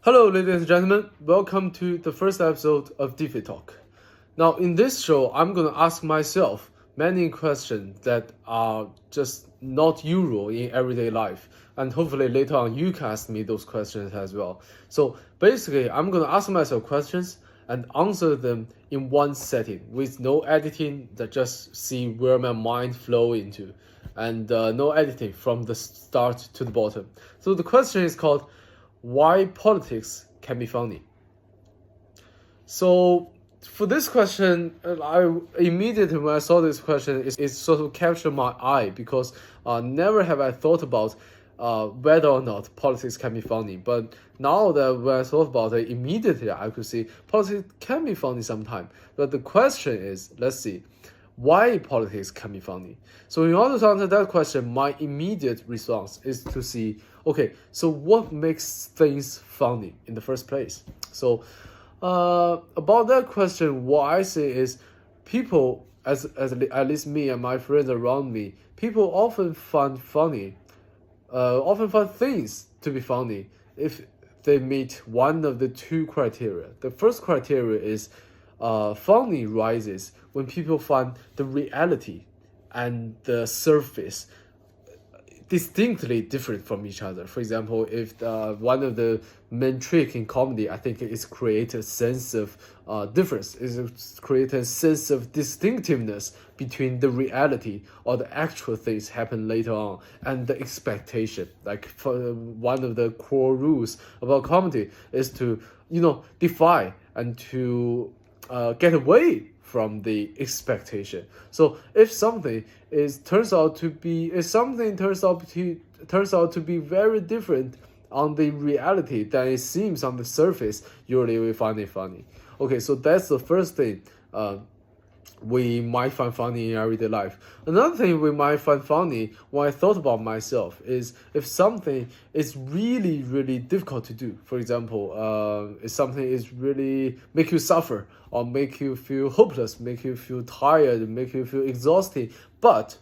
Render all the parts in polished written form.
Hello, ladies and gentlemen. Welcome to the first episode of Difei Talk. Now, in this show, I'm going to ask myself many questions that are just not usual in everyday life. And hopefully later on, you can ask me those questions as well. So basically, I'm going to ask myself questions and answer them in one setting with no editing, that just see where my mind flow into, and no editing from the start to the bottom. So the question is called, why politics can be funny. So for this question, I immediately when I saw this question, it sort of captured my eye because never have I thought about whether or not politics can be funny. But now that when I thought about it, immediately I could see politics can be funny sometimes. But the question is, let's see, why politics can be funny. So in order to answer that question, my immediate response is to see, okay, so what makes things funny in the first place? So about that question, what I say is people, as at least me and my friends around me, people often find things to be funny if they meet one of the two criteria. The first criteria is funny rises when people find the reality and the surface distinctly different from each other. For example, if one of the main trick in comedy, I think, is create a sense of difference, is create a sense of distinctiveness between the reality or the actual things happen later on and the expectation. Like for one of the core rules about comedy is to defy and to get away from the expectation. So if something turns out to be very different on the reality than it seems on the surface, usually we find it funny. Okay, so that's the first thing we might find funny in everyday life. Another thing we might find funny when I thought about myself is if something is really, really difficult to do. For example, if something is really make you suffer or make you feel hopeless, make you feel tired, make you feel exhausted, but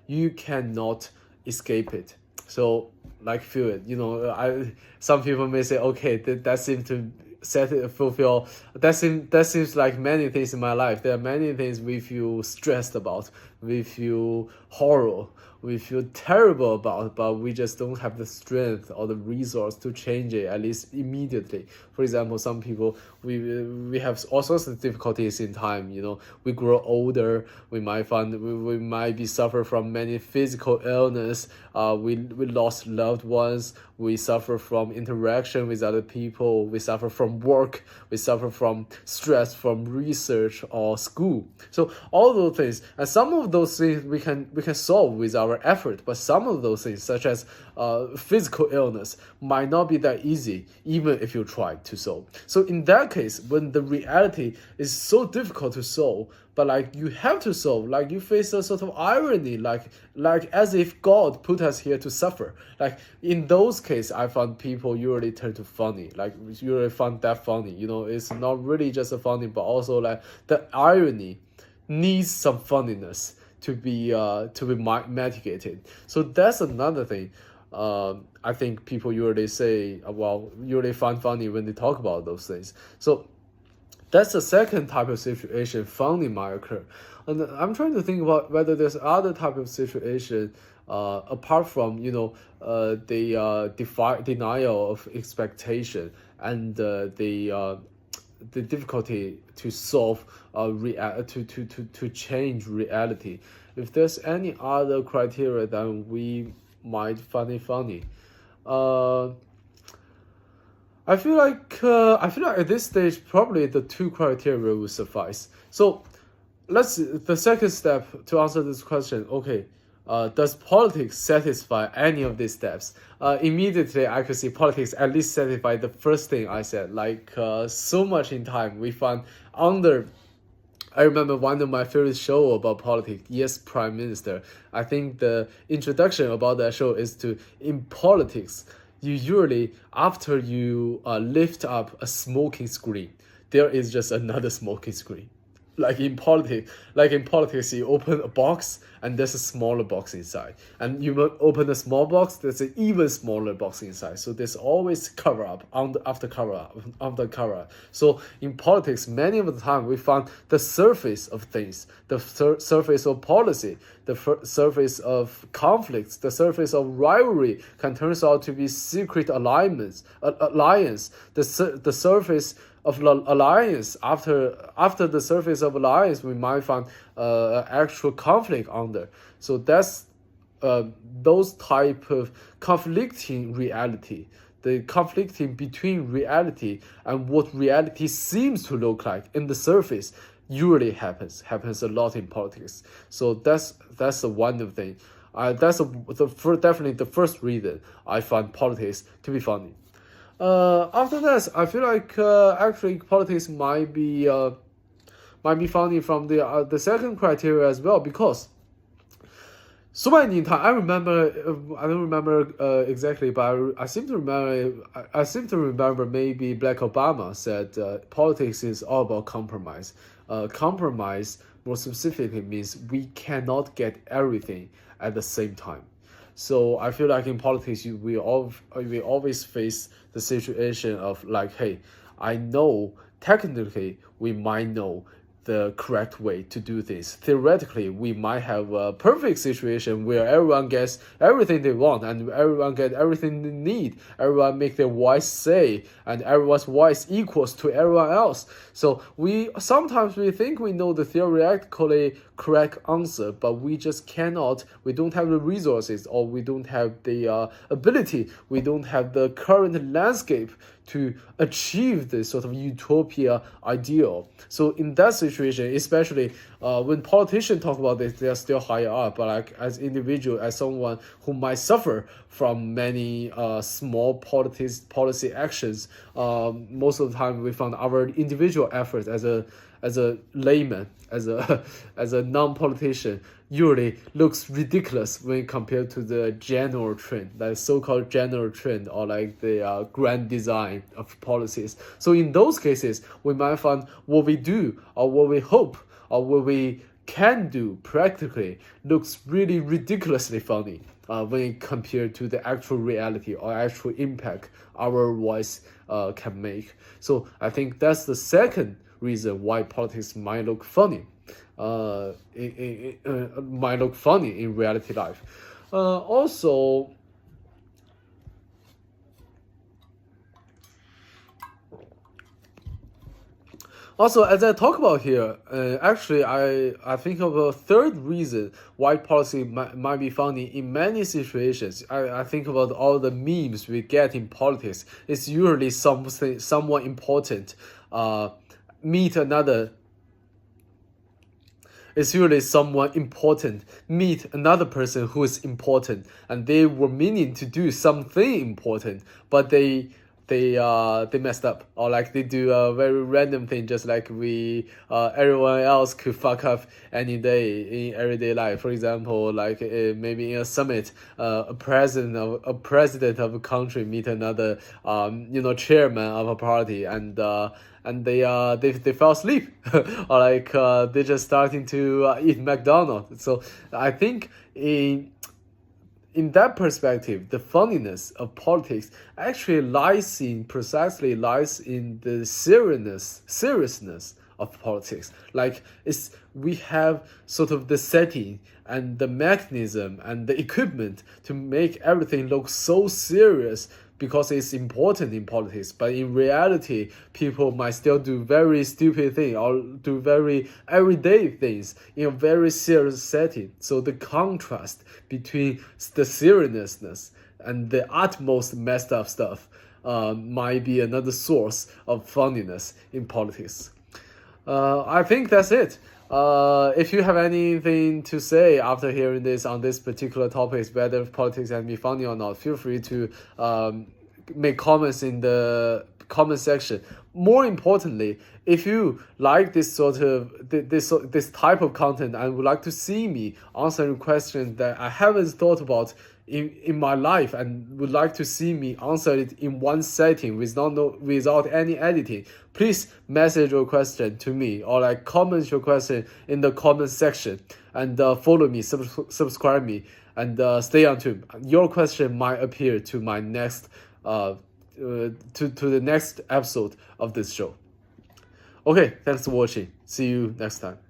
you cannot escape it. So like feel it. Some people may say, okay, that seems to fulfill that seems like many things in my life. There are many things we feel stressed about, we feel horror, we feel terrible about, but we just don't have the strength or the resource to change it, at least immediately. For example, some people, we have all sorts of difficulties in time. We grow older, we might be suffer from many physical illness, we lost loved ones, we suffer from interaction with other people, we suffer from work, we suffer from stress from research or school. So all those things, and some of those things we can solve with our effort, but some of those things, such as physical illness, might not be that easy even if you try to solve. So in that case, when the reality is so difficult to solve, but like you have to solve, like you face a sort of irony, like as if God put us here to suffer. Like in those cases, I found people usually turn to funny. Like usually find that funny. It's not really just a funny, but also like the irony needs some funniness to be mitigated. So that's another thing. I think people usually say, usually find funny when they talk about those things. So that's the second type of situation funny might occur. And I'm trying to think about whether there's other type of situation apart from the denial of expectation and the difficulty to solve to change reality. If there's any other criteria that we might find it funny, I feel like at this stage probably the two criteria will suffice. So the second step to answer this question. Okay, does politics satisfy any of these steps? Immediately I could see politics at least satisfy the first thing I said. Like so much in time we find under. I remember one of my favorite show about politics, Yes, Prime Minister. I think the introduction about that show is in politics, you usually, after you lift up a smoking screen, there is just another smoking screen. like in politics, you open a box and there's a smaller box inside, and you open a small box, there's an even smaller box inside. So there's always cover up after cover up after cover up. So in politics, many of the time we find the surface of things, the surface of policy, the surface of conflicts, the surface of rivalry can turn out to be secret alliance. The surface of the alliance, after the surface of alliance, we might find actual conflict under. So that's those type of conflicting reality, the conflicting between reality and what reality seems to look like in the surface usually happens a lot in politics. So that's the one of the thing. Definitely the first reason I find politics to be funny. After that, I feel like actually politics might be funny from the second criteria as well, because so many times I don't remember exactly, but I seem to remember maybe Barack Obama said politics is all about compromise. Compromise more specifically means we cannot get everything at the same time. So I feel like in politics, we always face the situation of like, hey, I know technically we might know the correct way to do this. Theoretically, we might have a perfect situation where everyone gets everything they want and everyone get everything they need. Everyone make their voice say, and everyone's voice equals to everyone else. So sometimes we think we know the theoretically correct answer, but we just cannot. We don't have the resources, or we don't have the ability. We don't have the current landscape to achieve this sort of utopia ideal. So in that situation, especially when politicians talk about this, they are still higher up. But like as individual, as someone who might suffer from many small policy actions, most of the time we found our individual efforts as a layman, as a non-politician, usually looks ridiculous when compared to the general trend, like so-called general trend, or like the grand design of policies. So in those cases, we might find what we do, or what we hope, or what we can do practically looks really ridiculously funny when compared to the actual reality or actual impact our voice can make. So I think that's the second reason why politics might look funny. Might look funny in reality life. Also, as I talk about here, actually, I think of a third reason why policy might be funny in many situations. I think about all the memes we get in politics. It's usually someone important meet another. It's usually someone important meet another person who is important, and they were meaning to do something important, but they messed up, or like they do a very random thing, just like everyone else could fuck up any day in everyday life. For example, like maybe in a summit, a president of a country meet another chairman of a party, and they fell asleep, or like they just starting to eat McDonald's. So I think in that perspective, the funniness of politics actually lies in the seriousness of politics. Like we have sort of the setting and the mechanism and the equipment to make everything look so serious, because it's important in politics. But in reality, people might still do very stupid things or do very everyday things in a very serious setting. So the contrast between the seriousness and the utmost messed up stuff might be another source of funniness in politics. I think that's it. If you have anything to say after hearing this on this particular topic, whether politics can be funny or not, feel free to make comments in the comment section. More importantly, if you like this sort of this type of content and would like to see me answering questions that I haven't thought about in my life and would like to see me answer it in one setting without any editing, please message your question to me or like comment your question in the comment section, and follow me, subscribe me, and stay on tune. Your question might appear to my next to the next episode of this show. Okay, thanks for watching. See you next time.